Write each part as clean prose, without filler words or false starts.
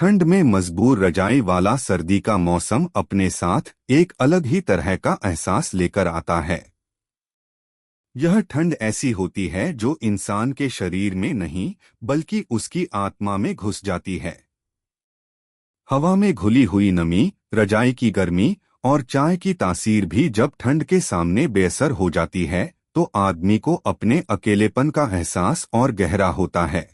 ठंड में मजबूर रजाई वाला सर्दी का मौसम अपने साथ एक अलग ही तरह का एहसास लेकर आता है। यह ठंड ऐसी होती है जो इंसान के शरीर में नहीं बल्कि उसकी आत्मा में घुस जाती है। हवा में घुली हुई नमी, रजाई की गर्मी और चाय की तासीर भी जब ठंड के सामने बेअसर हो जाती है तो आदमी को अपने अकेलेपन का एहसास और गहरा होता है।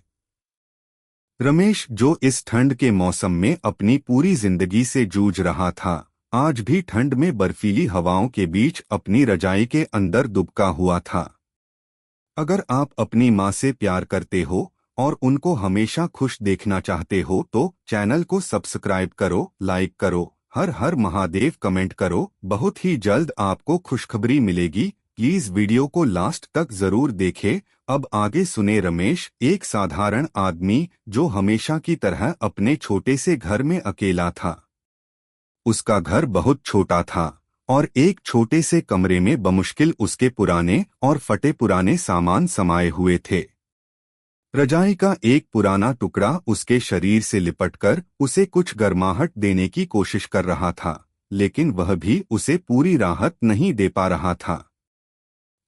रमेश, जो इस ठंड के मौसम में अपनी पूरी जिंदगी से जूझ रहा था, आज भी ठंड में बर्फीली हवाओं के बीच अपनी रजाई के अंदर दुबका हुआ था। अगर आप अपनी माँ से प्यार करते हो और उनको हमेशा खुश देखना चाहते हो तो चैनल को सब्सक्राइब करो, लाइक करो, हर हर महादेव कमेंट करो। बहुत ही जल्द आपको खुशखबरी मिलेगी। प्लीज वीडियो को लास्ट तक जरूर देखें। अब आगे सुने। रमेश एक साधारण आदमी जो हमेशा की तरह अपने छोटे से घर में अकेला था। उसका घर बहुत छोटा था और एक छोटे से कमरे में बमुश्किल उसके पुराने और फटे पुराने सामान समाये हुए थे। रजाई का एक पुराना टुकड़ा उसके शरीर से लिपटकर उसे कुछ गर्माहट देने की कोशिश कर रहा था, लेकिन वह भी उसे पूरी राहत नहीं दे पा रहा था।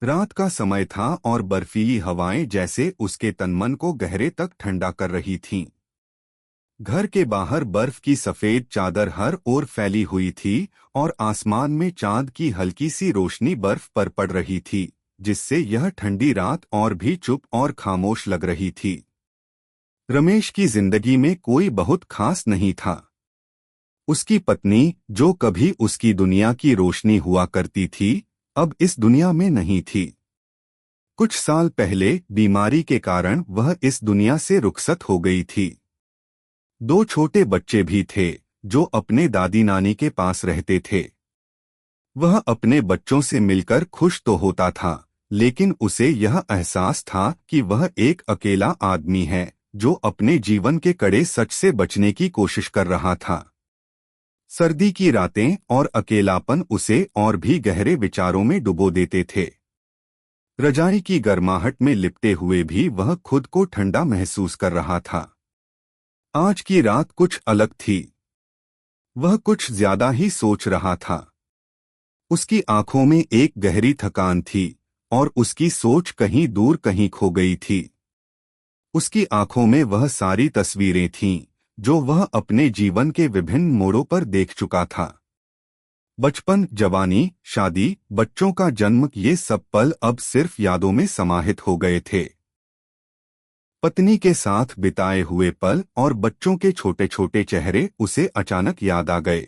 रात का समय था और बर्फीली हवाएं जैसे उसके तनमन को गहरे तक ठंडा कर रही थीं। घर के बाहर बर्फ की सफेद चादर हर ओर फैली हुई थी और आसमान में चांद की हल्की सी रोशनी बर्फ पर पड़ रही थी, जिससे यह ठंडी रात और भी चुप और खामोश लग रही थी। रमेश की जिंदगी में कोई बहुत खास नहीं था। उसकी पत्नी, जो कभी उसकी दुनिया की रोशनी हुआ करती थी, अब इस दुनिया में नहीं थी। कुछ साल पहले बीमारी के कारण वह इस दुनिया से रुखसत हो गई थी। 2 छोटे बच्चे भी थे जो अपने दादी नानी के पास रहते थे। वह अपने बच्चों से मिलकर खुश तो होता था, लेकिन उसे यह एहसास था कि वह एक अकेला आदमी है जो अपने जीवन के कड़े सच से बचने की कोशिश कर रहा था। सर्दी की रातें और अकेलापन उसे और भी गहरे विचारों में डुबो देते थे। रजाई की गर्माहट में लिपटे हुए भी वह खुद को ठंडा महसूस कर रहा था। आज की रात कुछ अलग थी। वह कुछ ज्यादा ही सोच रहा था। उसकी आंखों में एक गहरी थकान थी और उसकी सोच कहीं दूर कहीं खो गई थी। उसकी आंखों में वह सारी तस्वीरें थीं जो वह अपने जीवन के विभिन्न मोड़ों पर देख चुका था। बचपन, जवानी, शादी, बच्चों का जन्म, ये सब पल अब सिर्फ यादों में समाहित हो गए थे। पत्नी के साथ बिताए हुए पल और बच्चों के छोटे छोटे चेहरे उसे अचानक याद आ गए।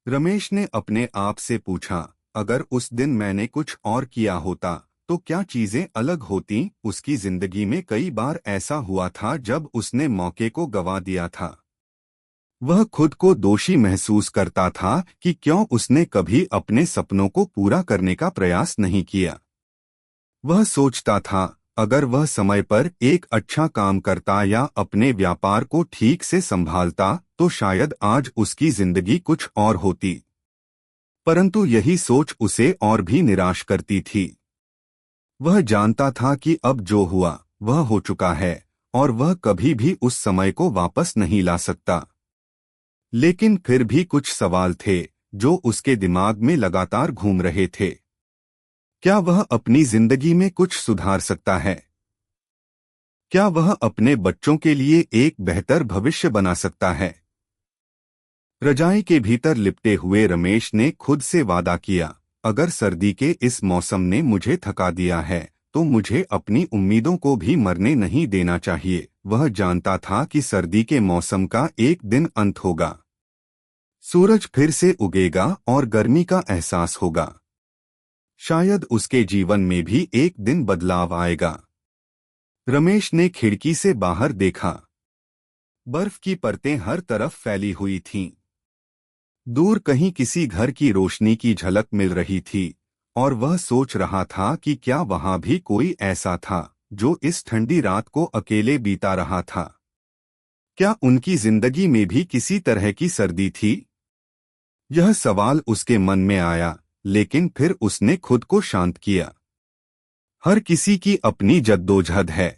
रमेश ने अपने आप से पूछा, अगर उस दिन मैंने कुछ और किया होता तो क्या चीजें अलग होती। उसकी जिंदगी में कई बार ऐसा हुआ था जब उसने मौके को गंवा दिया था। वह खुद को दोषी महसूस करता था कि क्यों उसने कभी अपने सपनों को पूरा करने का प्रयास नहीं किया। वह सोचता था, अगर वह समय पर एक अच्छा काम करता या अपने व्यापार को ठीक से संभालता तो शायद आज उसकी जिंदगी कुछ और होती। परंतु यही सोच उसे और भी निराश करती थी। वह जानता था कि अब जो हुआ वह हो चुका है और वह कभी भी उस समय को वापस नहीं ला सकता। लेकिन फिर भी कुछ सवाल थे जो उसके दिमाग में लगातार घूम रहे थे। क्या वह अपनी जिंदगी में कुछ सुधार सकता है? क्या वह अपने बच्चों के लिए एक बेहतर भविष्य बना सकता है? रजाई के भीतर लिपटे हुए रमेश ने खुद से वादा किया, अगर सर्दी के इस मौसम ने मुझे थका दिया है तो मुझे अपनी उम्मीदों को भी मरने नहीं देना चाहिए। वह जानता था कि सर्दी के मौसम का एक दिन अंत होगा। सूरज फिर से उगेगा और गर्मी का एहसास होगा। शायद उसके जीवन में भी एक दिन बदलाव आएगा। रमेश ने खिड़की से बाहर देखा। बर्फ की परतें हर तरफ फैली हुई थीं। दूर कहीं किसी घर की रोशनी की झलक मिल रही थी और वह सोच रहा था कि क्या वहां भी कोई ऐसा था जो इस ठंडी रात को अकेले बीता रहा था। क्या उनकी जिंदगी में भी किसी तरह की सर्दी थी? यह सवाल उसके मन में आया, लेकिन फिर उसने खुद को शांत किया। हर किसी की अपनी जद्दोजहद है।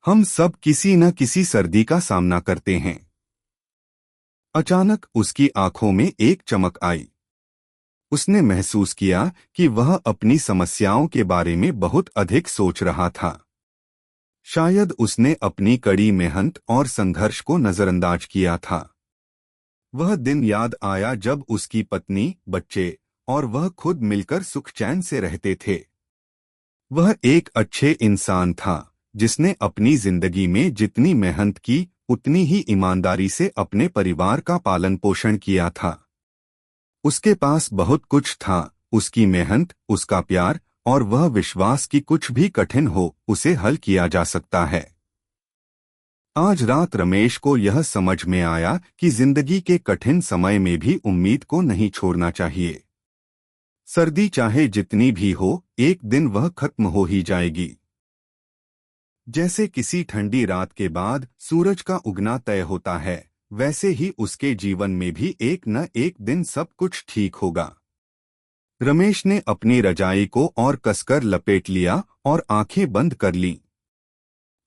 हम सब किसी न किसी सर्दी का सामना करते हैं। अचानक उसकी आंखों में एक चमक आई। उसने महसूस किया कि वह अपनी समस्याओं के बारे में बहुत अधिक सोच रहा था। शायद उसने अपनी कड़ी मेहनत और संघर्ष को नजरअंदाज किया था। वह दिन याद आया जब उसकी पत्नी, बच्चे और वह खुद मिलकर सुख चैन से रहते थे। वह एक अच्छे इंसान था जिसने अपनी जिंदगी में जितनी मेहनत की उतनी ही ईमानदारी से अपने परिवार का पालन पोषण किया था। उसके पास बहुत कुछ था, उसकी मेहनत, उसका प्यार और वह विश्वास कि कुछ भी कठिन हो उसे हल किया जा सकता है। आज रात रमेश को यह समझ में आया कि जिंदगी के कठिन समय में भी उम्मीद को नहीं छोड़ना चाहिए। सर्दी चाहे जितनी भी हो, एक दिन वह खत्म हो ही जाएगी। जैसे किसी ठंडी रात के बाद सूरज का उगना तय होता है, वैसे ही उसके जीवन में भी एक न एक दिन सब कुछ ठीक होगा। रमेश ने अपनी रजाई को और कसकर लपेट लिया और आंखें बंद कर लीं।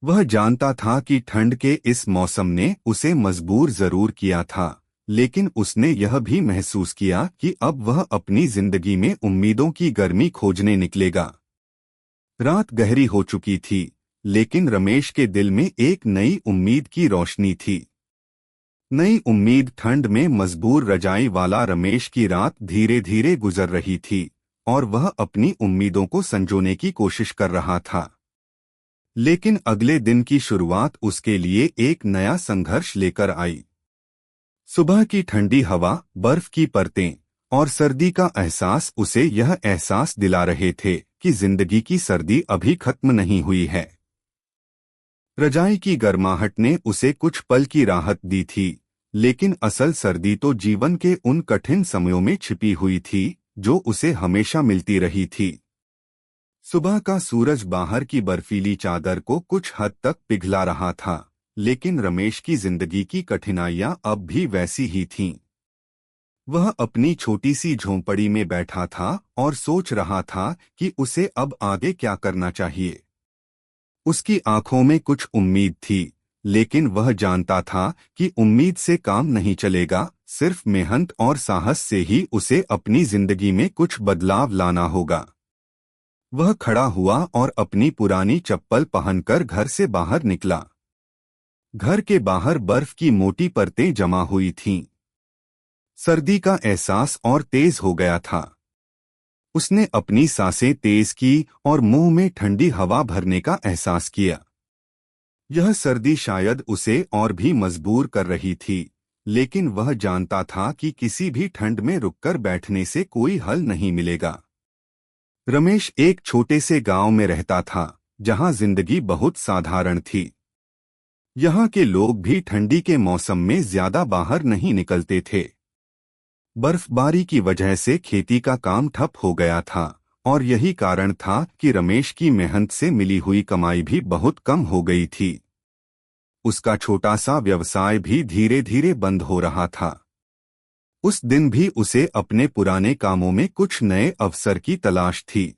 वह जानता था कि ठंड के इस मौसम ने उसे मजबूर जरूर किया था, लेकिन उसने यह भी महसूस किया कि अब वह अपनी जिंदगी में उम्मीदों की गर्मी खोजने निकलेगा। रात गहरी हो चुकी थी, लेकिन रमेश के दिल में एक नई उम्मीद की रोशनी थी। नई उम्मीद। ठंड में मजबूर रजाई वाला रमेश की रात धीरे धीरे गुजर रही थी और वह अपनी उम्मीदों को संजोने की कोशिश कर रहा था। लेकिन अगले दिन की शुरुआत उसके लिए एक नया संघर्ष लेकर आई। सुबह की ठंडी हवा, बर्फ की परतें और सर्दी का एहसास उसे यह एहसास दिला रहे थे कि जिंदगी की सर्दी अभी खत्म नहीं हुई है। रजाई की गर्माहट ने उसे कुछ पल की राहत दी थी, लेकिन असल सर्दी तो जीवन के उन कठिन समयों में छिपी हुई थी जो उसे हमेशा मिलती रही थी। सुबह का सूरज बाहर की बर्फीली चादर को कुछ हद तक पिघला रहा था, लेकिन रमेश की जिंदगी की कठिनाइयां अब भी वैसी ही थीं। वह अपनी छोटी सी झोंपड़ी में बैठा था और सोच रहा था कि उसे अब आगे क्या करना चाहिए। उसकी आंखों में कुछ उम्मीद थी, लेकिन वह जानता था कि उम्मीद से काम नहीं चलेगा, सिर्फ मेहनत और साहस से ही उसे अपनी जिंदगी में कुछ बदलाव लाना होगा। वह खड़ा हुआ और अपनी पुरानी चप्पल पहनकर घर से बाहर निकला। घर के बाहर बर्फ की मोटी परतें जमा हुई थीं। सर्दी का एहसास और तेज हो गया था। उसने अपनी सांसें तेज की और मुंह में ठंडी हवा भरने का एहसास किया। यह सर्दी शायद उसे और भी मजबूर कर रही थी, लेकिन वह जानता था कि किसी भी ठंड में रुककर बैठने से कोई हल नहीं मिलेगा। रमेश एक छोटे से गांव में रहता था, जहां जिंदगी बहुत साधारण थी। यहाँ के लोग भी ठंडी के मौसम में ज्यादा बाहर नहीं निकलते थे। बर्फबारी की वजह से खेती का काम ठप हो गया था और यही कारण था कि रमेश की मेहनत से मिली हुई कमाई भी बहुत कम हो गई थी। उसका छोटा सा व्यवसाय भी धीरे धीरे बंद हो रहा था। उस दिन भी उसे अपने पुराने कामों में कुछ नए अवसर की तलाश थी।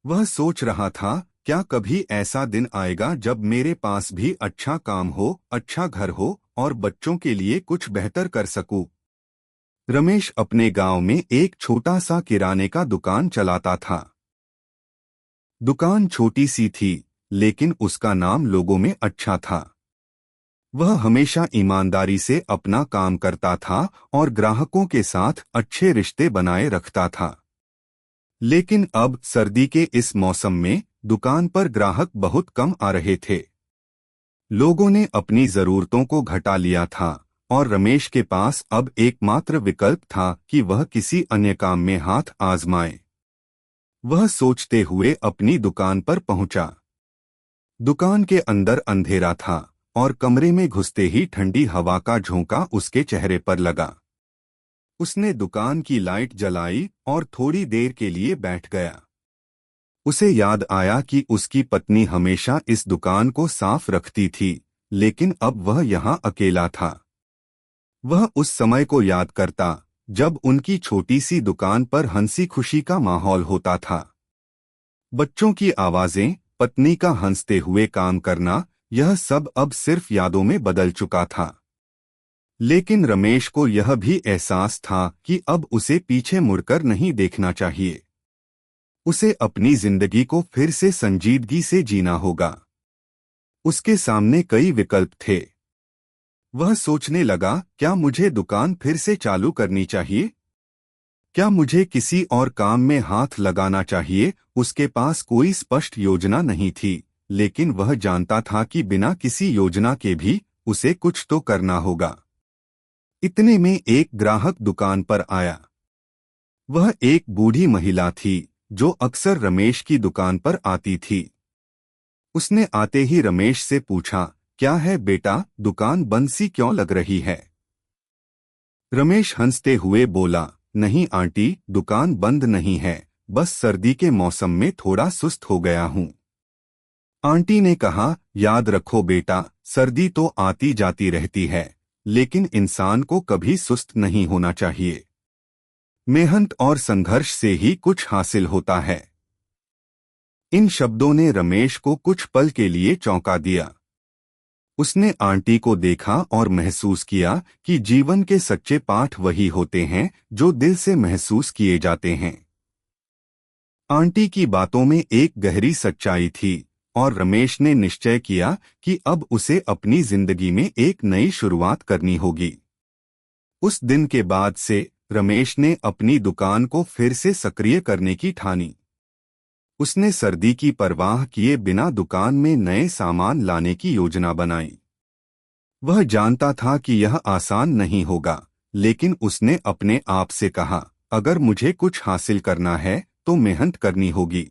वह सोच रहा था, क्या कभी ऐसा दिन आएगा जब मेरे पास भी अच्छा काम हो, अच्छा घर हो और बच्चों के लिए कुछ बेहतर कर सकूं। रमेश अपने गांव में एक छोटा सा किराने का दुकान चलाता था। दुकान छोटी सी थी, लेकिन उसका नाम लोगों में अच्छा था। वह हमेशा ईमानदारी से अपना काम करता था और ग्राहकों के साथ अच्छे रिश्ते बनाए रखता था। लेकिन अब सर्दी के इस मौसम में दुकान पर ग्राहक बहुत कम आ रहे थे। लोगों ने अपनी जरूरतों को घटा लिया था और रमेश के पास अब एकमात्र विकल्प था कि वह किसी अन्य काम में हाथ आजमाए। वह सोचते हुए अपनी दुकान पर पहुंचा। दुकान के अंदर अंधेरा था और कमरे में घुसते ही ठंडी हवा का झोंका उसके चेहरे पर लगा। उसने दुकान की लाइट जलाई और थोड़ी देर के लिए बैठ गया। उसे याद आया कि उसकी पत्नी हमेशा इस दुकान को साफ रखती थी, लेकिन अब वह यहाँ अकेला था। वह उस समय को याद करता जब उनकी छोटी सी दुकान पर हंसी खुशी का माहौल होता था। बच्चों की आवाजें, पत्नी का हंसते हुए काम करना, यह सब अब सिर्फ यादों में बदल चुका था। लेकिन रमेश को यह भी एहसास था कि अब उसे पीछे मुड़कर नहीं देखना चाहिए। उसे अपनी जिंदगी को फिर से संजीदगी से जीना होगा। उसके सामने कई विकल्प थे। वह सोचने लगा, क्या मुझे दुकान फिर से चालू करनी चाहिए? क्या मुझे किसी और काम में हाथ लगाना चाहिए? उसके पास कोई स्पष्ट योजना नहीं थी, लेकिन वह जानता था कि बिना किसी योजना के भी उसे कुछ तो करना होगा। इतने में एक ग्राहक दुकान पर आया। वह एक बूढ़ी महिला थी जो अक्सर रमेश की दुकान पर आती थी। उसने आते ही रमेश से पूछा, क्या है बेटा, दुकान बंद सी क्यों लग रही है? रमेश हंसते हुए बोला, नहीं आंटी, दुकान बंद नहीं है, बस सर्दी के मौसम में थोड़ा सुस्त हो गया हूँ। आंटी ने कहा, याद रखो बेटा, सर्दी तो आती जाती रहती है, लेकिन इंसान को कभी सुस्त नहीं होना चाहिए। मेहनत और संघर्ष से ही कुछ हासिल होता है। इन शब्दों ने रमेश को कुछ पल के लिए चौंका दिया। उसने आंटी को देखा और महसूस किया कि जीवन के सच्चे पाठ वही होते हैं जो दिल से महसूस किए जाते हैं। आंटी की बातों में एक गहरी सच्चाई थी और रमेश ने निश्चय किया कि अब उसे अपनी जिंदगी में एक नई शुरुआत करनी होगी। उस दिन के बाद से रमेश ने अपनी दुकान को फिर से सक्रिय करने की ठानी। उसने सर्दी की परवाह किए बिना दुकान में नए सामान लाने की योजना बनाई। वह जानता था कि यह आसान नहीं होगा, लेकिन उसने अपने आप से कहा, अगर मुझे कुछ हासिल करना है तो मेहनत करनी होगी।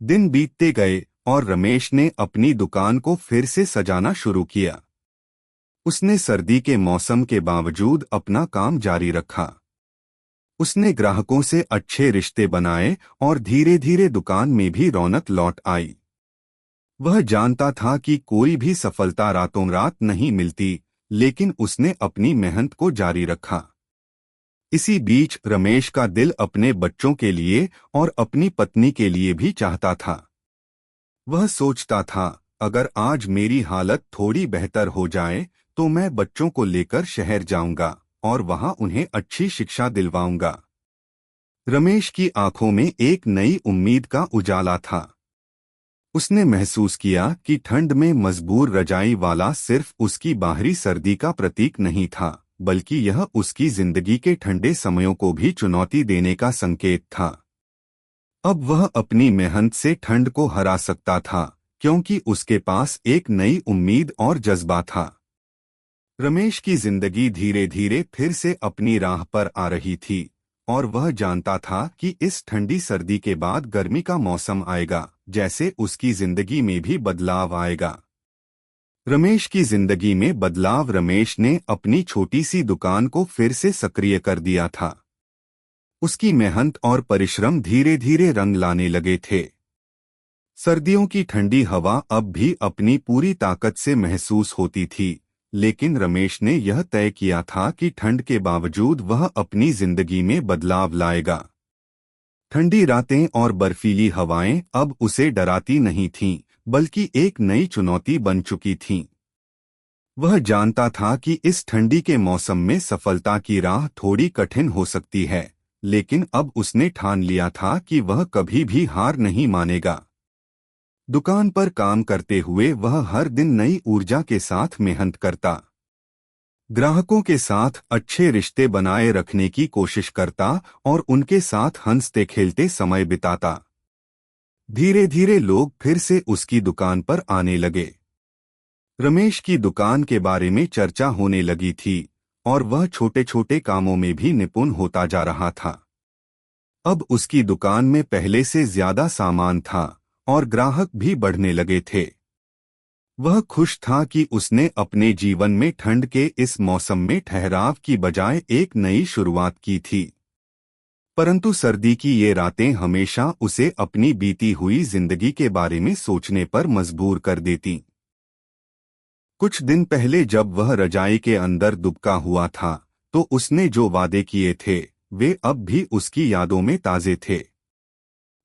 दिन बीतते गए और रमेश ने अपनी दुकान को फिर से सजाना शुरू किया। उसने सर्दी के मौसम के बावजूद अपना काम जारी रखा। उसने ग्राहकों से अच्छे रिश्ते बनाए और धीरे धीरे दुकान में भी रौनक लौट आई। वह जानता था कि कोई भी सफलता रातों रात नहीं मिलती, लेकिन उसने अपनी मेहनत को जारी रखा। इसी बीच रमेश का दिल अपने बच्चों के लिए और अपनी पत्नी के लिए भी चाहता था। वह सोचता था, अगर आज मेरी हालत थोड़ी बेहतर हो जाए तो मैं बच्चों को लेकर शहर जाऊंगा और वहां उन्हें अच्छी शिक्षा दिलवाऊंगा। रमेश की आंखों में एक नई उम्मीद का उजाला था। उसने महसूस किया कि ठंड में मजबूर रजाई वाला सिर्फ उसकी बाहरी सर्दी का प्रतीक नहीं था, बल्कि यह उसकी जिंदगी के ठंडे समयों को भी चुनौती देने का संकेत था। अब वह अपनी मेहनत से ठंड को हरा सकता था, क्योंकि उसके पास एक नई उम्मीद और जज्बा था। रमेश की जिंदगी धीरे धीरे फिर से अपनी राह पर आ रही थी और वह जानता था कि इस ठंडी सर्दी के बाद गर्मी का मौसम आएगा, जैसे उसकी जिंदगी में भी बदलाव आएगा। रमेश की जिंदगी में बदलाव। रमेश ने अपनी छोटी सी दुकान को फिर से सक्रिय कर दिया था। उसकी मेहनत और परिश्रम धीरे धीरे रंग लाने लगे थे। सर्दियों की ठंडी हवा अब भी अपनी पूरी ताकत से महसूस होती थी, लेकिन रमेश ने यह तय किया था कि ठंड के बावजूद वह अपनी जिंदगी में बदलाव लाएगा। ठंडी रातें और बर्फीली हवाएं अब उसे डराती नहीं थीं, बल्कि एक नई चुनौती बन चुकी थीं। वह जानता था कि इस ठंडी के मौसम में सफलता की राह थोड़ी कठिन हो सकती है, लेकिन अब उसने ठान लिया था कि वह कभी भी हार नहीं मानेगा। दुकान पर काम करते हुए वह हर दिन नई ऊर्जा के साथ मेहनत करता, ग्राहकों के साथ अच्छे रिश्ते बनाए रखने की कोशिश करता और उनके साथ हंसते खेलते समय बिताता। धीरे धीरे लोग फिर से उसकी दुकान पर आने लगे। रमेश की दुकान के बारे में चर्चा होने लगी थी और वह छोटे छोटे कामों में भी निपुण होता जा रहा था। अब उसकी दुकान में पहले से ज्यादा सामान था और ग्राहक भी बढ़ने लगे थे। वह खुश था कि उसने अपने जीवन में ठंड के इस मौसम में ठहराव की बजाय एक नई शुरुआत की थी। परंतु सर्दी की ये रातें हमेशा उसे अपनी बीती हुई जिंदगी के बारे में सोचने पर मजबूर कर देती। कुछ दिन पहले जब वह रजाई के अंदर दुबका हुआ था, तो उसने जो वादे किए थे वे अब भी उसकी यादों में ताजे थे।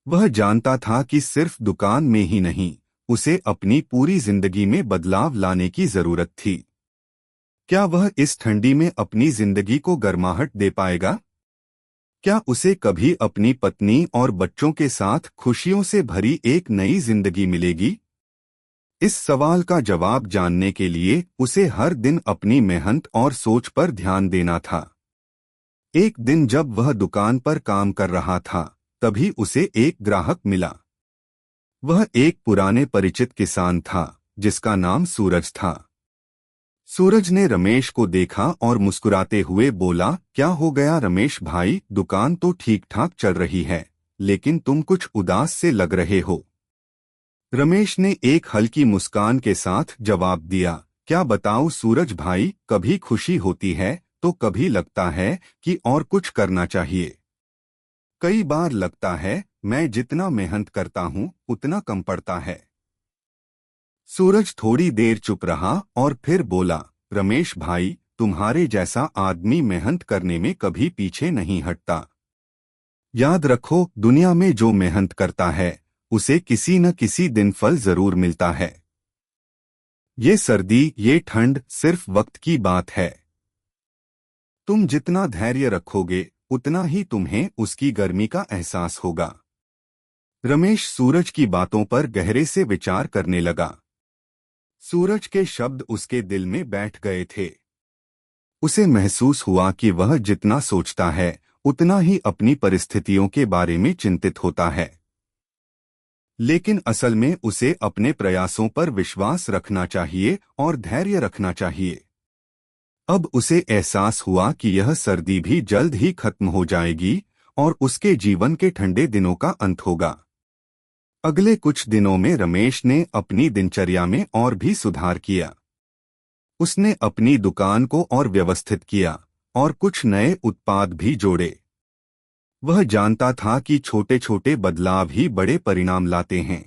वह जानता था कि सिर्फ दुकान में ही नहीं, उसे अपनी पूरी जिंदगी में बदलाव लाने की जरूरत थी। क्या वह इस ठंडी में अपनी जिंदगी को गर्माहट दे पाएगा? क्या उसे कभी अपनी पत्नी और बच्चों के साथ खुशियों से भरी एक नई जिंदगी मिलेगी? इस सवाल का जवाब जानने के लिए उसे हर दिन अपनी मेहनत और सोच पर ध्यान देना था। एक दिन जब वह दुकान पर काम कर रहा था, तभी उसे एक ग्राहक मिला। वह एक पुराने परिचित किसान था, जिसका नाम सूरज था। सूरज ने रमेश को देखा और मुस्कुराते हुए बोला, क्या हो गया रमेश भाई, दुकान तो ठीक ठाक चल रही है, लेकिन तुम कुछ उदास से लग रहे हो। रमेश ने एक हल्की मुस्कान के साथ जवाब दिया, क्या बताऊं सूरज भाई, कभी खुशी होती है तो कभी लगता है कि और कुछ करना चाहिए। कई बार लगता है मैं जितना मेहनत करता हूं उतना कम पड़ता है। सूरज थोड़ी देर चुप रहा और फिर बोला, रमेश भाई, तुम्हारे जैसा आदमी मेहनत करने में कभी पीछे नहीं हटता। याद रखो, दुनिया में जो मेहनत करता है उसे किसी न किसी दिन फल जरूर मिलता है। ये सर्दी, ये ठंड सिर्फ वक्त की बात है। तुम जितना धैर्य रखोगे उतना ही तुम्हें उसकी गर्मी का एहसास होगा। रमेश सूरज की बातों पर गहरे से विचार करने लगा। सूरज के शब्द उसके दिल में बैठ गए थे। उसे महसूस हुआ कि वह जितना सोचता है उतना ही अपनी परिस्थितियों के बारे में चिंतित होता है। लेकिन असल में उसे अपने प्रयासों पर विश्वास रखना चाहिए और धैर्य रखना चाहिए। अब उसे एहसास हुआ कि यह सर्दी भी जल्द ही खत्म हो जाएगी और उसके जीवन के ठंडे दिनों का अंत होगा। अगले कुछ दिनों में रमेश ने अपनी दिनचर्या में और भी सुधार किया। उसने अपनी दुकान को और व्यवस्थित किया और कुछ नए उत्पाद भी जोड़े। वह जानता था कि छोटे छोटे बदलाव ही बड़े परिणाम लाते हैं।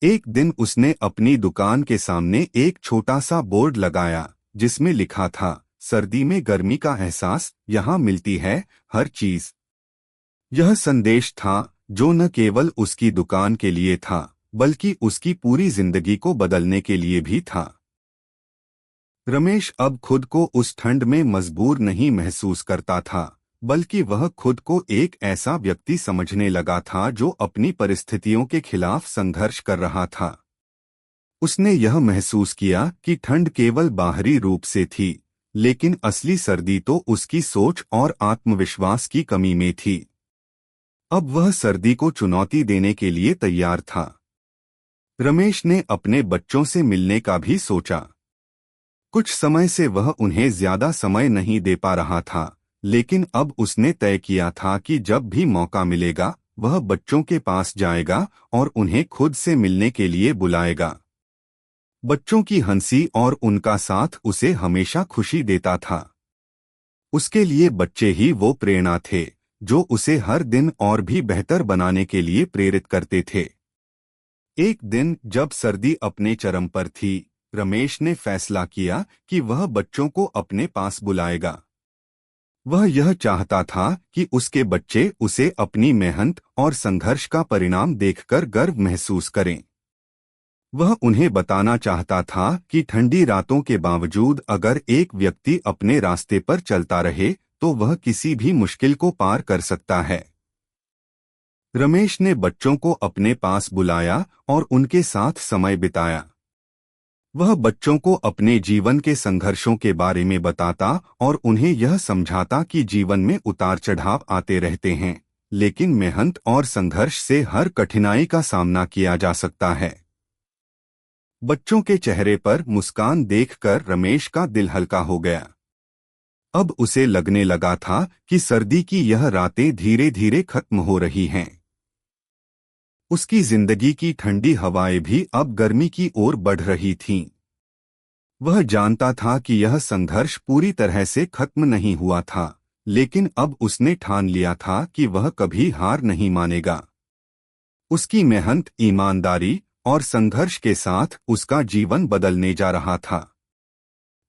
एक दिन उसने अपनी दुकान के सामने एक छोटा सा बोर्ड लगाया, जिसमें लिखा था, सर्दी में गर्मी का एहसास, यहाँ मिलती है हर चीज। यह संदेश था जो न केवल उसकी दुकान के लिए था, बल्कि उसकी पूरी जिंदगी को बदलने के लिए भी था। रमेश अब खुद को उस ठंड में मजबूर नहीं महसूस करता था, बल्कि वह खुद को एक ऐसा व्यक्ति समझने लगा था जो अपनी परिस्थितियों के खिलाफ संघर्ष कर रहा था। उसने यह महसूस किया कि ठंड केवल बाहरी रूप से थी, लेकिन असली सर्दी तो उसकी सोच और आत्मविश्वास की कमी में थी। अब वह सर्दी को चुनौती देने के लिए तैयार था। रमेश ने अपने बच्चों से मिलने का भी सोचा। कुछ समय से वह उन्हें ज्यादा समय नहीं दे पा रहा था, लेकिन अब उसने तय किया था कि जब भी मौका मिलेगा वह बच्चों के पास जाएगा और उन्हें खुद से मिलने के लिए बुलाएगा। बच्चों की हंसी और उनका साथ उसे हमेशा खुशी देता था। उसके लिए बच्चे ही वो प्रेरणा थे जो उसे हर दिन और भी बेहतर बनाने के लिए प्रेरित करते थे। एक दिन जब सर्दी अपने चरम पर थी, रमेश ने फैसला किया कि वह बच्चों को अपने पास बुलाएगा। वह यह चाहता था कि उसके बच्चे उसे अपनी मेहनत और संघर्ष का परिणाम देखकर गर्व महसूस करें। वह उन्हें बताना चाहता था कि ठंडी रातों के बावजूद अगर एक व्यक्ति अपने रास्ते पर चलता रहे तो वह किसी भी मुश्किल को पार कर सकता है। रमेश ने बच्चों को अपने पास बुलाया और उनके साथ समय बिताया। वह बच्चों को अपने जीवन के संघर्षों के बारे में बताता और उन्हें यह समझाता कि जीवन में उतार चढ़ाव आते रहते हैं, लेकिन मेहनत और संघर्ष से हर कठिनाई का सामना किया जा सकता है। बच्चों के चेहरे पर मुस्कान देखकर रमेश का दिल हल्का हो गया। अब उसे लगने लगा था कि सर्दी की यह रातें धीरे धीरे खत्म हो रही हैं। उसकी जिंदगी की ठंडी हवाएं भी अब गर्मी की ओर बढ़ रही थीं। वह जानता था कि यह संघर्ष पूरी तरह से खत्म नहीं हुआ था, लेकिन अब उसने ठान लिया था कि वह कभी हार नहीं मानेगा। उसकी मेहनत, ईमानदारी और संघर्ष के साथ उसका जीवन बदलने जा रहा था।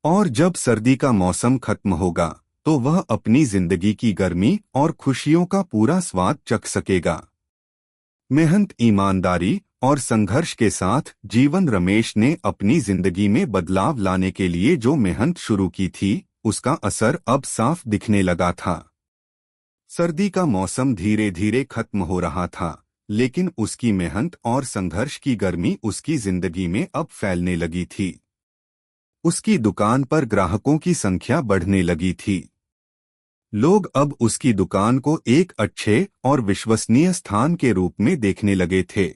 और जब सर्दी का मौसम खत्म होगा तो वह अपनी जिंदगी की गर्मी और खुशियों का पूरा स्वाद चख सकेगा। मेहनत, ईमानदारी और संघर्ष के साथ जीवन रमेश ने अपनी जिंदगी में बदलाव लाने के लिए जो मेहनत शुरू की थी उसका असर अब साफ दिखने लगा था। सर्दी का मौसम धीरे धीरे खत्म हो रहा था, लेकिन उसकी मेहनत और संघर्ष की गर्मी उसकी जिंदगी में अब फैलने लगी थी। उसकी दुकान पर ग्राहकों की संख्या बढ़ने लगी थी। लोग अब उसकी दुकान को एक अच्छे और विश्वसनीय स्थान के रूप में देखने लगे थे।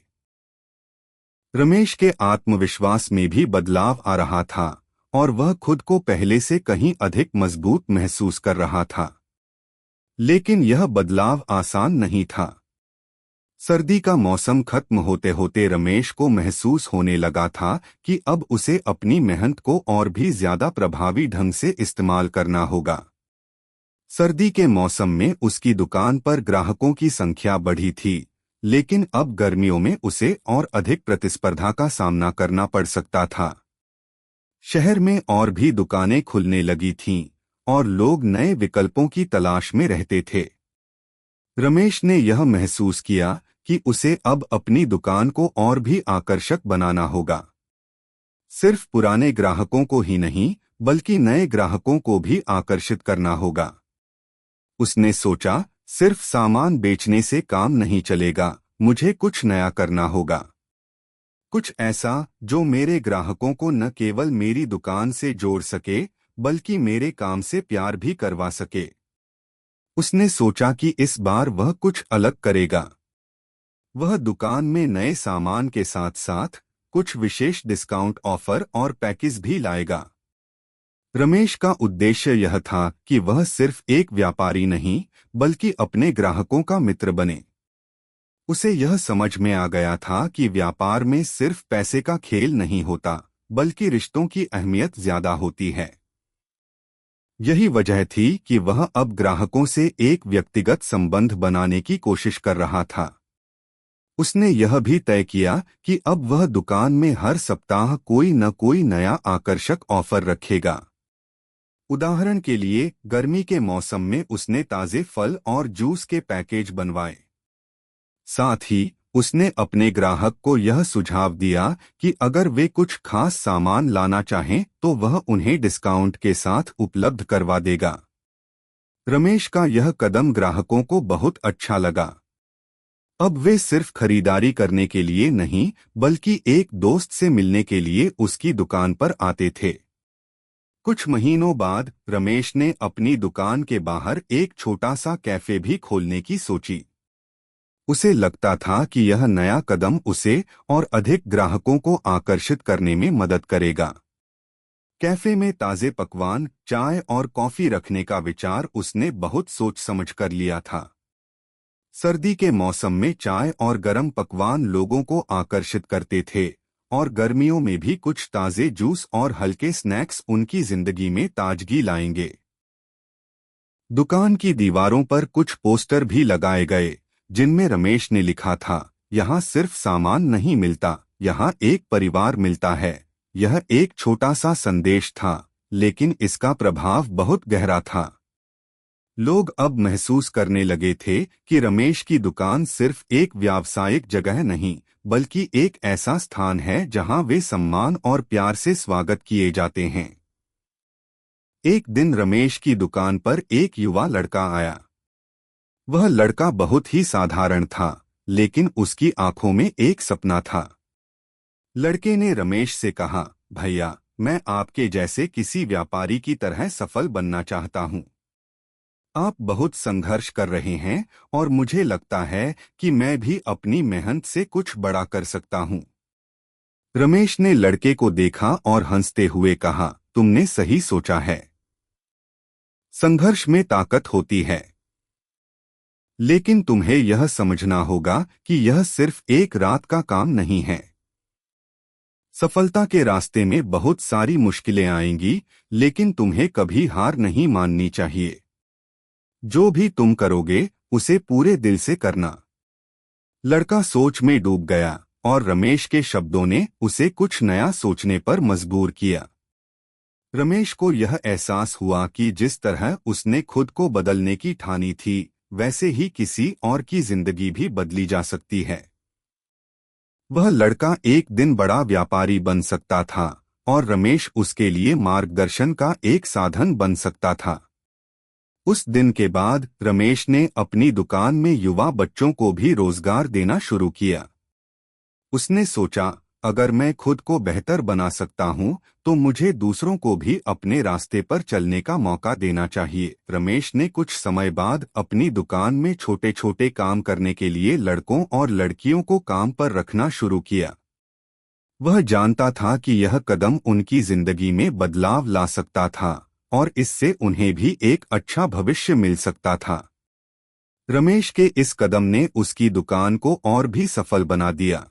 रमेश के आत्मविश्वास में भी बदलाव आ रहा था और वह खुद को पहले से कहीं अधिक मजबूत महसूस कर रहा था। लेकिन यह बदलाव आसान नहीं था। सर्दी का मौसम खत्म होते होते रमेश को महसूस होने लगा था कि अब उसे अपनी मेहनत को और भी ज्यादा प्रभावी ढंग से इस्तेमाल करना होगा। सर्दी के मौसम में उसकी दुकान पर ग्राहकों की संख्या बढ़ी थी, लेकिन अब गर्मियों में उसे और अधिक प्रतिस्पर्धा का सामना करना पड़ सकता था। शहर में और भी दुकानें खुलने लगी थीं और लोग नए विकल्पों की तलाश में रहते थे। रमेश ने यह महसूस किया कि उसे अब अपनी दुकान को और भी आकर्षक बनाना होगा। सिर्फ पुराने ग्राहकों को ही नहीं, बल्कि नए ग्राहकों को भी आकर्षित करना होगा। उसने सोचा, सिर्फ सामान बेचने से काम नहीं चलेगा, मुझे कुछ नया करना होगा। कुछ ऐसा जो मेरे ग्राहकों को न केवल मेरी दुकान से जोड़ सके, बल्कि मेरे काम से प्यार भी करवा सके। उसने सोचा कि इस बार वह कुछ अलग करेगा। वह दुकान में नए सामान के साथ साथ कुछ विशेष डिस्काउंट ऑफर और पैकेज भी लाएगा। रमेश का उद्देश्य यह था कि वह सिर्फ एक व्यापारी नहीं, बल्कि अपने ग्राहकों का मित्र बने। उसे यह समझ में आ गया था कि व्यापार में सिर्फ पैसे का खेल नहीं होता, बल्कि रिश्तों की अहमियत ज्यादा होती है। यही वजह थी कि वह अब ग्राहकों से एक व्यक्तिगत संबंध बनाने की कोशिश कर रहा था। उसने यह भी तय किया कि अब वह दुकान में हर सप्ताह कोई न कोई नया आकर्षक ऑफर रखेगा। उदाहरण के लिए, गर्मी के मौसम में उसने ताजे फल और जूस के पैकेज बनवाए। साथ ही उसने अपने ग्राहक को यह सुझाव दिया कि अगर वे कुछ खास सामान लाना चाहें तो वह उन्हें डिस्काउंट के साथ उपलब्ध करवा देगा। रमेश का यह कदम ग्राहकों को बहुत अच्छा लगा। अब वे सिर्फ खरीदारी करने के लिए नहीं, बल्कि एक दोस्त से मिलने के लिए उसकी दुकान पर आते थे। कुछ महीनों बाद रमेश ने अपनी दुकान के बाहर एक छोटा सा कैफे भी खोलने की सोची। उसे लगता था कि यह नया कदम उसे और अधिक ग्राहकों को आकर्षित करने में मदद करेगा। कैफे में ताजे पकवान, चाय और कॉफी रखने का विचार उसने बहुत सोच समझ कर लिया था। सर्दी के मौसम में चाय और गर्म पकवान लोगों को आकर्षित करते थे, और गर्मियों में भी कुछ ताजे जूस और हल्के स्नैक्स उनकी जिंदगी में ताजगी लाएंगे। दुकान की दीवारों पर कुछ पोस्टर भी लगाए गए, जिनमें रमेश ने लिखा था, यहाँ सिर्फ सामान नहीं मिलता, यहाँ एक परिवार मिलता है। यह एक छोटा सा संदेश था, लेकिन इसका प्रभाव बहुत गहरा था। लोग अब महसूस करने लगे थे कि रमेश की दुकान सिर्फ एक व्यावसायिक जगह नहीं, बल्कि एक ऐसा स्थान है जहां वे सम्मान और प्यार से स्वागत किए जाते हैं। एक दिन रमेश की दुकान पर एक युवा लड़का आया। वह लड़का बहुत ही साधारण था, लेकिन उसकी आंखों में एक सपना था। लड़के ने रमेश से कहा, भैया, मैं आपके जैसे किसी व्यापारी की तरह सफल बनना चाहता हूं। आप बहुत संघर्ष कर रहे हैं और मुझे लगता है कि मैं भी अपनी मेहनत से कुछ बड़ा कर सकता हूं। रमेश ने लड़के को देखा और हंसते हुए कहा, तुमने सही सोचा है। संघर्ष में ताकत होती है, लेकिन तुम्हें यह समझना होगा कि यह सिर्फ एक रात का काम नहीं है। सफलता के रास्ते में बहुत सारी मुश्किलें आएंगी, लेकिन तुम्हें कभी हार नहीं माननी चाहिए। जो भी तुम करोगे उसे पूरे दिल से करना। लड़का सोच में डूब गया और रमेश के शब्दों ने उसे कुछ नया सोचने पर मजबूर किया। रमेश को यह एहसास हुआ कि जिस तरह उसने खुद को बदलने की ठानी थी, वैसे ही किसी और की जिंदगी भी बदली जा सकती है। वह लड़का एक दिन बड़ा व्यापारी बन सकता था और रमेश उसके लिए मार्गदर्शन का एक साधन बन सकता था। उस दिन के बाद रमेश ने अपनी दुकान में युवा बच्चों को भी रोजगार देना शुरू किया। उसने सोचा, अगर मैं खुद को बेहतर बना सकता हूं, तो मुझे दूसरों को भी अपने रास्ते पर चलने का मौका देना चाहिए। रमेश ने कुछ समय बाद अपनी दुकान में छोटे छोटे काम करने के लिए लड़कों और लड़कियों को काम पर रखना शुरू किया। वह जानता था कि यह कदम उनकी जिंदगी में बदलाव ला सकता था और इससे उन्हें भी एक अच्छा भविष्य मिल सकता था। रमेश के इस कदम ने उसकी दुकान को और भी सफल बना दिया।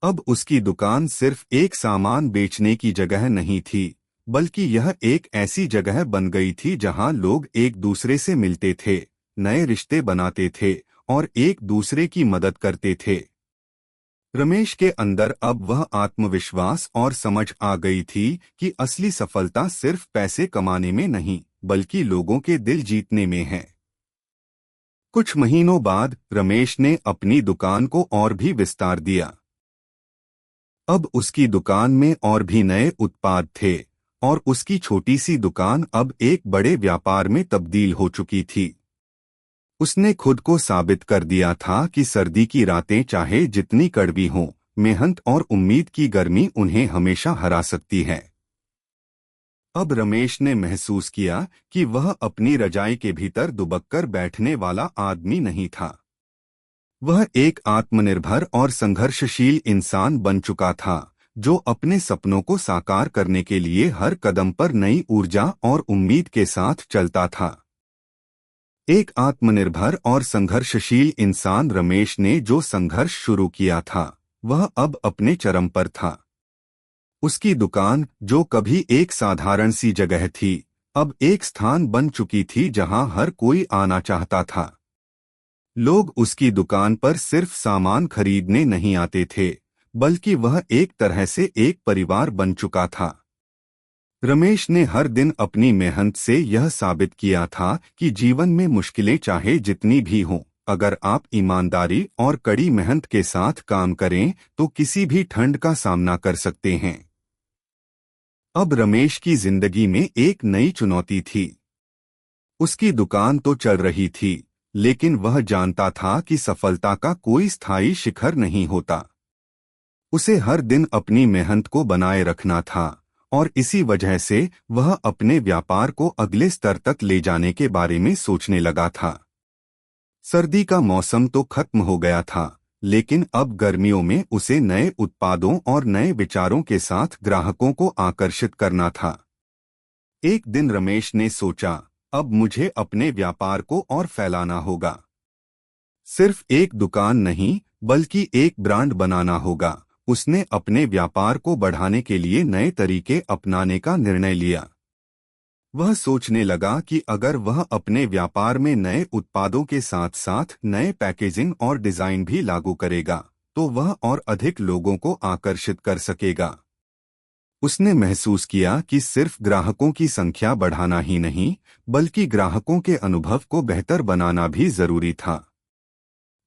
अब उसकी दुकान सिर्फ एक सामान बेचने की जगह नहीं थी, बल्कि यह एक ऐसी जगह बन गई थी जहां लोग एक दूसरे से मिलते थे, नए रिश्ते बनाते थे और एक दूसरे की मदद करते थे। रमेश के अंदर अब वह आत्मविश्वास और समझ आ गई थी कि असली सफलता सिर्फ पैसे कमाने में नहीं, बल्कि लोगों के दिल जीतने में है। कुछ महीनों बाद रमेश ने अपनी दुकान को और भी विस्तार दिया। अब उसकी दुकान में और भी नए उत्पाद थे और उसकी छोटी सी दुकान अब एक बड़े व्यापार में तब्दील हो चुकी थी। उसने खुद को साबित कर दिया था कि सर्दी की रातें चाहे जितनी कड़वी हों, मेहनत और उम्मीद की गर्मी उन्हें हमेशा हरा सकती है। अब रमेश ने महसूस किया कि वह अपनी रजाई के भीतर दुबककर बैठने वाला आदमी नहीं था। वह एक आत्मनिर्भर और संघर्षशील इंसान बन चुका था, जो अपने सपनों को साकार करने के लिए हर कदम पर नई ऊर्जा और उम्मीद के साथ चलता था। एक आत्मनिर्भर और संघर्षशील इंसान रमेश ने जो संघर्ष शुरू किया था, वह अब अपने चरम पर था। उसकी दुकान, जो कभी एक साधारण सी जगह थी, अब एक स्थान बन चुकी थी जहां हर कोई आना चाहता था। लोग उसकी दुकान पर सिर्फ सामान खरीदने नहीं आते थे, बल्कि वह एक तरह से एक परिवार बन चुका था। रमेश ने हर दिन अपनी मेहनत से यह साबित किया था कि जीवन में मुश्किलें चाहे जितनी भी हों, अगर आप ईमानदारी और कड़ी मेहनत के साथ काम करें तो किसी भी ठंड का सामना कर सकते हैं। अब रमेश की जिंदगी में एक नई चुनौती थी। उसकी दुकान तो चल रही थी, लेकिन वह जानता था कि सफलता का कोई स्थायी शिखर नहीं होता। उसे हर दिन अपनी मेहनत को बनाए रखना था और इसी वजह से वह अपने व्यापार को अगले स्तर तक ले जाने के बारे में सोचने लगा था। सर्दी का मौसम तो खत्म हो गया था, लेकिन अब गर्मियों में उसे नए उत्पादों और नए विचारों के साथ ग्राहकों को आकर्षित करना था। एक दिन रमेश ने सोचा, अब मुझे अपने व्यापार को और फैलाना होगा। सिर्फ एक दुकान नहीं, बल्कि एक ब्रांड बनाना होगा। उसने अपने व्यापार को बढ़ाने के लिए नए तरीके अपनाने का निर्णय लिया। वह सोचने लगा कि अगर वह अपने व्यापार में नए उत्पादों के साथ साथ नए पैकेजिंग और डिजाइन भी लागू करेगा, तो वह और अधिक लोगों को आकर्षित कर सकेगा। उसने महसूस किया कि सिर्फ ग्राहकों की संख्या बढ़ाना ही नहीं, बल्कि ग्राहकों के अनुभव को बेहतर बनाना भी जरूरी था।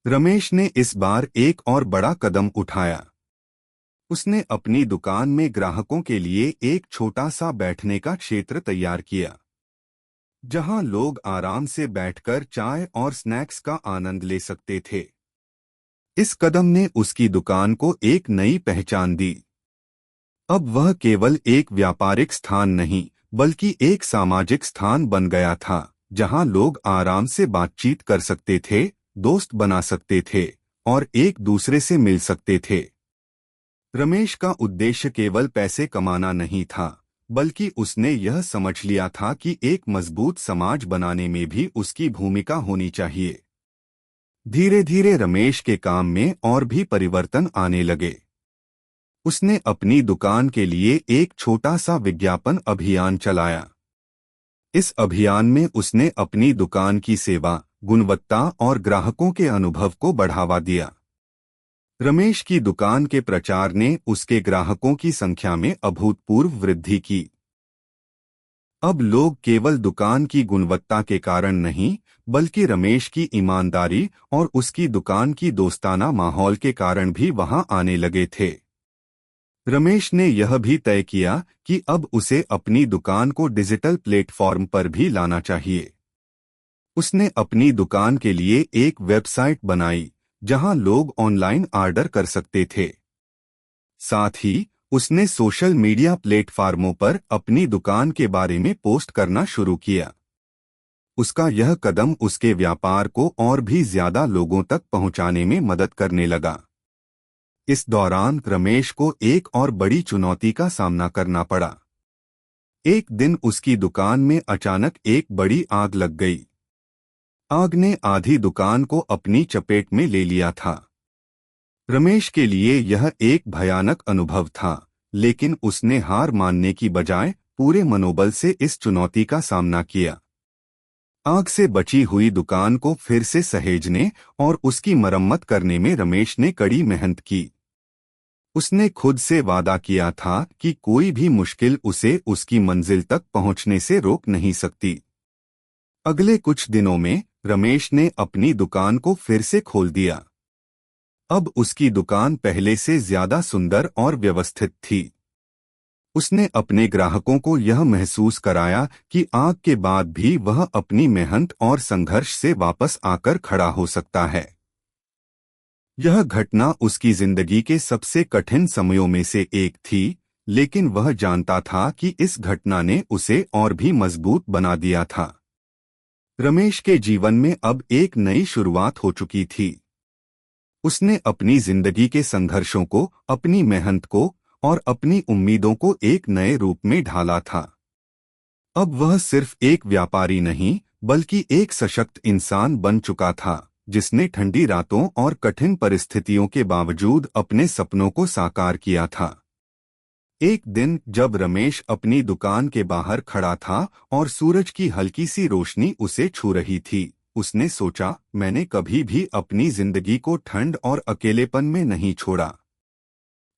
रमेश ने इस बार एक और बड़ा कदम उठाया। उसने अपनी दुकान में ग्राहकों के लिए एक छोटा सा बैठने का क्षेत्र तैयार किया, जहां लोग आराम से बैठकर चाय और स्नैक्स का आनंद ले सकते थे। इस कदम ने उसकी दुकान को एक नई पहचान दी। अब वह केवल एक व्यापारिक स्थान नहीं, बल्कि एक सामाजिक स्थान बन गया था, जहां लोग आराम से बातचीत कर सकते थे, दोस्त बना सकते थे और एक दूसरे से मिल सकते थे। रमेश का उद्देश्य केवल पैसे कमाना नहीं था, बल्कि उसने यह समझ लिया था कि एक मजबूत समाज बनाने में भी उसकी भूमिका होनी चाहिए। धीरे धीरे रमेश के काम में और भी परिवर्तन आने लगे। उसने अपनी दुकान के लिए एक छोटा सा विज्ञापन अभियान चलाया। इस अभियान में उसने अपनी दुकान की सेवा, गुणवत्ता और ग्राहकों के अनुभव को बढ़ावा दिया। रमेश की दुकान के प्रचार ने उसके ग्राहकों की संख्या में अभूतपूर्व वृद्धि की। अब लोग केवल दुकान की गुणवत्ता के कारण नहीं, बल्कि रमेश की ईमानदारी और उसकी दुकान की दोस्ताना माहौल के कारण भी वहां आने लगे थे। रमेश ने यह भी तय किया कि अब उसे अपनी दुकान को डिजिटल प्लेटफॉर्म पर भी लाना चाहिए। उसने अपनी दुकान के लिए एक वेबसाइट बनाई जहां लोग ऑनलाइन ऑर्डर कर सकते थे। साथ ही उसने सोशल मीडिया प्लेटफॉर्मों पर अपनी दुकान के बारे में पोस्ट करना शुरू किया। उसका यह कदम उसके व्यापार को और भी ज्यादा लोगों तक पहुंचाने में मदद करने लगा। इस दौरान रमेश को एक और बड़ी चुनौती का सामना करना पड़ा। एक दिन उसकी दुकान में अचानक एक बड़ी आग लग गई। आग ने आधी दुकान को अपनी चपेट में ले लिया था। रमेश के लिए यह एक भयानक अनुभव था, लेकिन उसने हार मानने की बजाय पूरे मनोबल से इस चुनौती का सामना किया। आग से बची हुई दुकान को फिर से सहेजने और उसकी मरम्मत करने में रमेश ने कड़ी मेहनत की। उसने खुद से वादा किया था कि कोई भी मुश्किल उसे उसकी मंजिल तक पहुंचने से रोक नहीं सकती। अगले कुछ दिनों में रमेश ने अपनी दुकान को फिर से खोल दिया। अब उसकी दुकान पहले से ज्यादा सुंदर और व्यवस्थित थी। उसने अपने ग्राहकों को यह महसूस कराया कि आग के बाद भी वह अपनी मेहनत और संघर्ष से वापस आकर खड़ा हो सकता है। यह घटना उसकी जिंदगी के सबसे कठिन समयों में से एक थी, लेकिन वह जानता था कि इस घटना ने उसे और भी मजबूत बना दिया था। रमेश के जीवन में अब एक नई शुरुआत हो चुकी थी। उसने अपनी जिंदगी के संघर्षों को, अपनी मेहनत को और अपनी उम्मीदों को एक नए रूप में ढाला था। अब वह सिर्फ एक व्यापारी नहीं, बल्कि एक सशक्त इंसान बन चुका था, जिसने ठंडी रातों और कठिन परिस्थितियों के बावजूद अपने सपनों को साकार किया था। एक दिन जब रमेश अपनी दुकान के बाहर खड़ा था और सूरज की हल्की सी रोशनी उसे छू रही थी, उसने सोचा, मैंने कभी भी अपनी जिंदगी को ठंड और अकेलेपन में नहीं छोड़ा।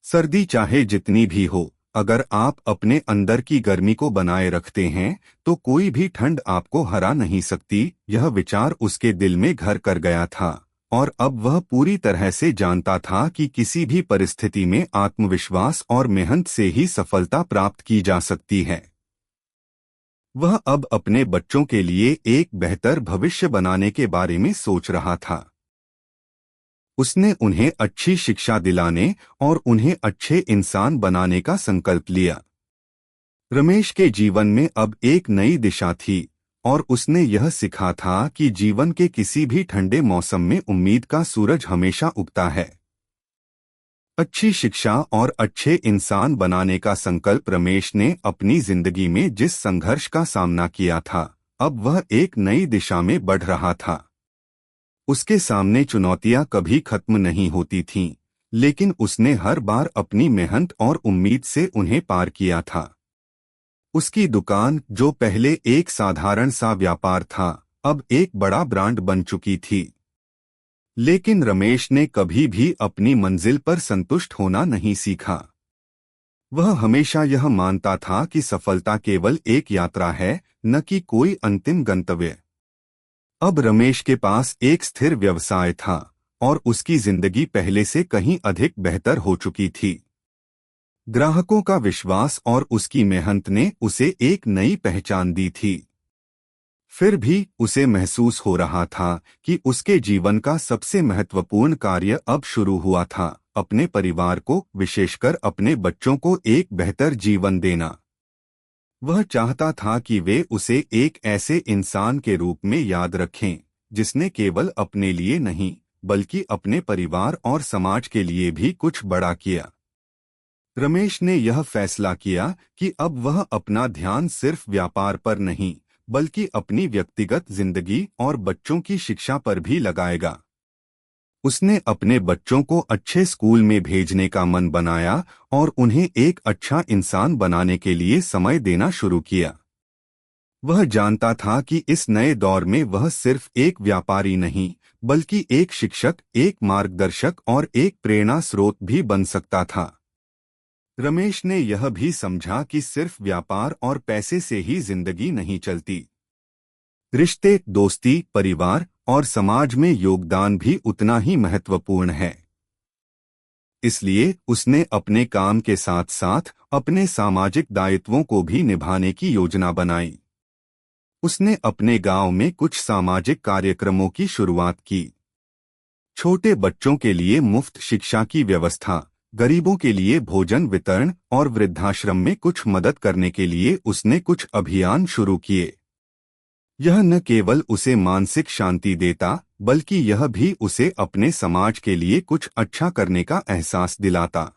सर्दी चाहे जितनी भी हो, अगर आप अपने अंदर की गर्मी को बनाए रखते हैं, तो कोई भी ठंड आपको हरा नहीं सकती। यह विचार उसके दिल में घर कर गया था और अब वह पूरी तरह से जानता था कि किसी भी परिस्थिति में आत्मविश्वास और मेहनत से ही सफलता प्राप्त की जा सकती है। वह अब अपने बच्चों के लिए एक बेहतर भविष्य बनाने के बारे में सोच रहा था। उसने उन्हें अच्छी शिक्षा दिलाने और उन्हें अच्छे इंसान बनाने का संकल्प लिया। रमेश के जीवन में अब एक नई दिशा थी और उसने यह सीखा था कि जीवन के किसी भी ठंडे मौसम में उम्मीद का सूरज हमेशा उगता है। अच्छी शिक्षा और अच्छे इंसान बनाने का संकल्प रमेश ने अपनी जिंदगी में जिस संघर्ष का सामना किया था, अब वह एक नई दिशा में बढ़ रहा था। उसके सामने चुनौतियां कभी खत्म नहीं होती थीं, लेकिन उसने हर बार अपनी मेहनत और उम्मीद से उन्हें पार किया था। उसकी दुकान, जो पहले एक साधारण सा व्यापार था, अब एक बड़ा ब्रांड बन चुकी थी। लेकिन रमेश ने कभी भी अपनी मंजिल पर संतुष्ट होना नहीं सीखा। वह हमेशा यह मानता था कि सफलता केवल एक यात्रा है, न कि कोई अंतिम गंतव्य। अब रमेश के पास एक स्थिर व्यवसाय था और उसकी जिंदगी पहले से कहीं अधिक बेहतर हो चुकी थी। ग्राहकों का विश्वास और उसकी मेहनत ने उसे एक नई पहचान दी थी। फिर भी उसे महसूस हो रहा था कि उसके जीवन का सबसे महत्वपूर्ण कार्य अब शुरू हुआ था, अपने परिवार को, विशेषकर अपने बच्चों को एक बेहतर जीवन देना। वह चाहता था कि वे उसे एक ऐसे इंसान के रूप में याद रखें, जिसने केवल अपने लिए नहीं, बल्कि अपने परिवार और समाज के लिए भी कुछ बड़ा किया। रमेश ने यह फैसला किया कि अब वह अपना ध्यान सिर्फ व्यापार पर नहीं, बल्कि अपनी व्यक्तिगत जिंदगी और बच्चों की शिक्षा पर भी लगाएगा। उसने अपने बच्चों को अच्छे स्कूल में भेजने का मन बनाया और उन्हें एक अच्छा इंसान बनाने के लिए समय देना शुरू किया। वह जानता था कि इस नए दौर में वह सिर्फ एक व्यापारी नहीं, बल्कि एक शिक्षक, एक मार्गदर्शक और एक प्रेरणा स्रोत भी बन सकता था। रमेश ने यह भी समझा कि सिर्फ व्यापार और पैसे से ही जिंदगी नहीं चलती। रिश्ते, दोस्ती, परिवार और समाज में योगदान भी उतना ही महत्वपूर्ण है। इसलिए उसने अपने काम के साथ साथ अपने सामाजिक दायित्वों को भी निभाने की योजना बनाई। उसने अपने गांव में कुछ सामाजिक कार्यक्रमों की शुरुआत की। छोटे बच्चों के लिए मुफ्त शिक्षा की व्यवस्था, गरीबों के लिए भोजन वितरण और वृद्धाश्रम में कुछ मदद करने के लिए उसने कुछ अभियान शुरू किए। यह न केवल उसे मानसिक शांति देता, बल्कि यह भी उसे अपने समाज के लिए कुछ अच्छा करने का एहसास दिलाता।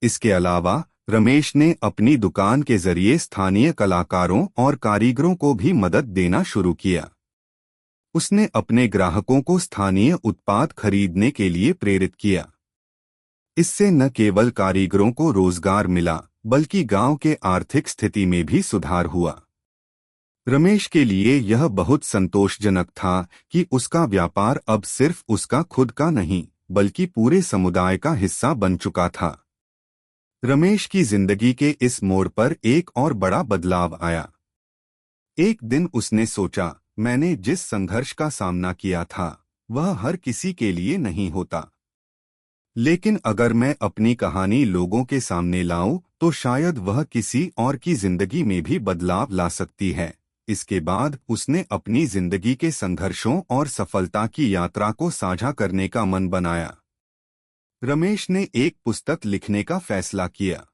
इसके अलावा रमेश ने अपनी दुकान के जरिए स्थानीय कलाकारों और कारीगरों को भी मदद देना शुरू किया। उसने अपने ग्राहकों को स्थानीय उत्पाद खरीदने के लिए प्रेरित किया। इससे न केवल कारीगरों को रोजगार मिला, बल्कि गांव के आर्थिक स्थिति में भी सुधार हुआ। रमेश के लिए यह बहुत संतोषजनक था कि उसका व्यापार अब सिर्फ उसका खुद का नहीं, बल्कि पूरे समुदाय का हिस्सा बन चुका था। रमेश की जिंदगी के इस मोड़ पर एक और बड़ा बदलाव आया। एक दिन उसने सोचा, मैंने जिस संघर्ष का सामना किया था वह हर किसी के लिए नहीं होता, लेकिन अगर मैं अपनी कहानी लोगों के सामने लाऊं तो शायद वह किसी और की जिंदगी में भी बदलाव ला सकती है। इसके बाद उसने अपनी जिंदगी के संघर्षों और सफलता की यात्रा को साझा करने का मन बनाया। रमेश ने एक पुस्तक लिखने का फैसला किया।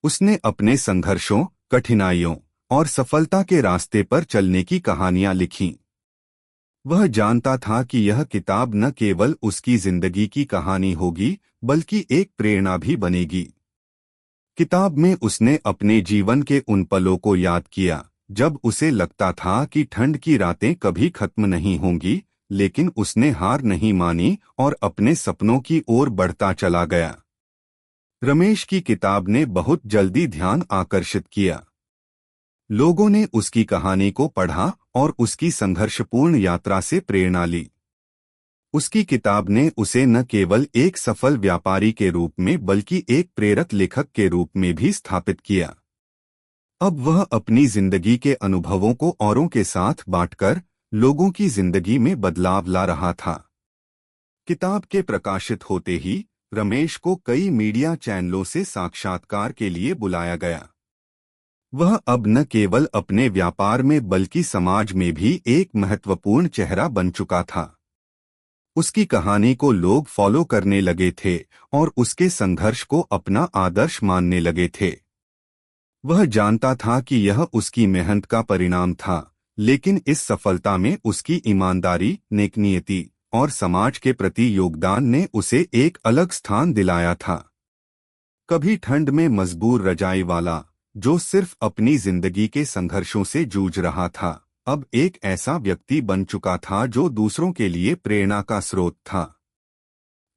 उसने अपने संघर्षों, कठिनाइयों और सफलता के रास्ते पर चलने की कहानियां लिखीं। वह जानता था कि यह किताब न केवल उसकी जिंदगी की कहानी होगी, बल्कि एक प्रेरणा भी बनेगी। किताब में उसने अपने जीवन के उन पलों को याद किया जब उसे लगता था कि ठंड की रातें कभी खत्म नहीं होंगी, लेकिन उसने हार नहीं मानी और अपने सपनों की ओर बढ़ता चला गया। रमेश की किताब ने बहुत जल्दी ध्यान आकर्षित किया। लोगों ने उसकी कहानी को पढ़ा और उसकी संघर्षपूर्ण यात्रा से प्रेरणा ली। उसकी किताब ने उसे न केवल एक सफल व्यापारी के रूप में बल्कि एक प्रेरक लेखक के रूप में भी स्थापित किया। अब वह अपनी जिंदगी के अनुभवों को औरों के साथ बांटकर लोगों की जिंदगी में बदलाव ला रहा था। किताब के प्रकाशित होते ही रमेश को कई मीडिया चैनलों से साक्षात्कार के लिए बुलाया गया। वह अब न केवल अपने व्यापार में बल्कि समाज में भी एक महत्वपूर्ण चेहरा बन चुका था। उसकी कहानी को लोग फॉलो करने लगे थे और उसके संघर्ष को अपना आदर्श मानने लगे थे। वह जानता था कि यह उसकी मेहनत का परिणाम था, लेकिन इस सफलता में उसकी ईमानदारी, नेकनीयती और समाज के प्रति योगदान ने उसे एक अलग स्थान दिलाया था। कभी ठंड में मजबूर रजाई वाला, जो सिर्फ अपनी जिंदगी के संघर्षों से जूझ रहा था, अब एक ऐसा व्यक्ति बन चुका था जो दूसरों के लिए प्रेरणा का स्रोत था।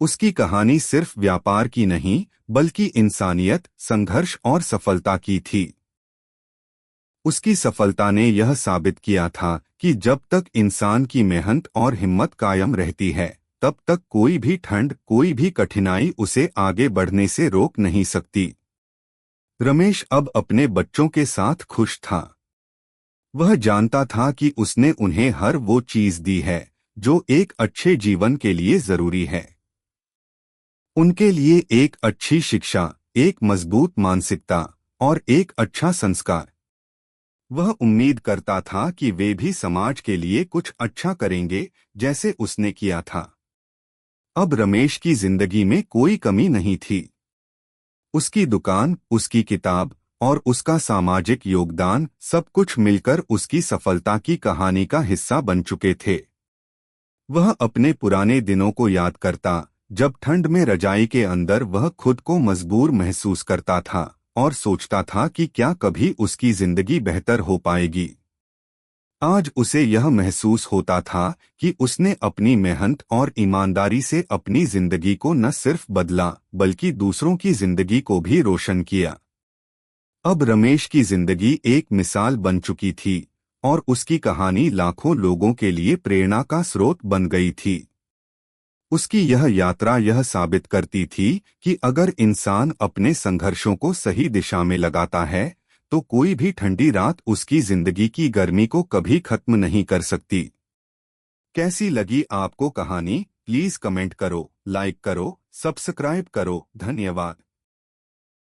उसकी कहानी सिर्फ व्यापार की नहीं, बल्कि इंसानियत, संघर्ष और सफलता की थी। उसकी सफलता ने यह साबित किया था कि जब तक इंसान की मेहनत और हिम्मत कायम रहती है, तब तक कोई भी ठंड, कोई भी कठिनाई उसे आगे बढ़ने से रोक नहीं सकती। रमेश अब अपने बच्चों के साथ खुश था। वह जानता था कि उसने उन्हें हर वो चीज दी है जो एक अच्छे जीवन के लिए जरूरी है। उनके लिए एक अच्छी शिक्षा, एक मजबूत मानसिकता और एक अच्छा संस्कार। वह उम्मीद करता था कि वे भी समाज के लिए कुछ अच्छा करेंगे, जैसे उसने किया था। अब रमेश की जिंदगी में कोई कमी नहीं थी। उसकी दुकान, उसकी किताब और उसका सामाजिक योगदान सब कुछ मिलकर उसकी सफलता की कहानी का हिस्सा बन चुके थे। वह अपने पुराने दिनों को याद करता, जब ठंड में रजाई के अंदर वह खुद को मजबूर महसूस करता था और सोचता था कि क्या कभी उसकी जिंदगी बेहतर हो पाएगी। आज उसे यह महसूस होता था कि उसने अपनी मेहनत और ईमानदारी से अपनी जिंदगी को न सिर्फ बदला, बल्कि दूसरों की जिंदगी को भी रोशन किया। अब रमेश की जिंदगी एक मिसाल बन चुकी थी और उसकी कहानी लाखों लोगों के लिए प्रेरणा का स्रोत बन गई थी। उसकी यह यात्रा यह साबित करती थी कि अगर इंसान अपने संघर्षों को सही दिशा में लगाता है तो कोई भी ठंडी रात उसकी जिंदगी की गर्मी को कभी खत्म नहीं कर सकती। कैसी लगी आपको कहानी? प्लीज कमेंट करो, लाइक करो, सब्सक्राइब करो। धन्यवाद।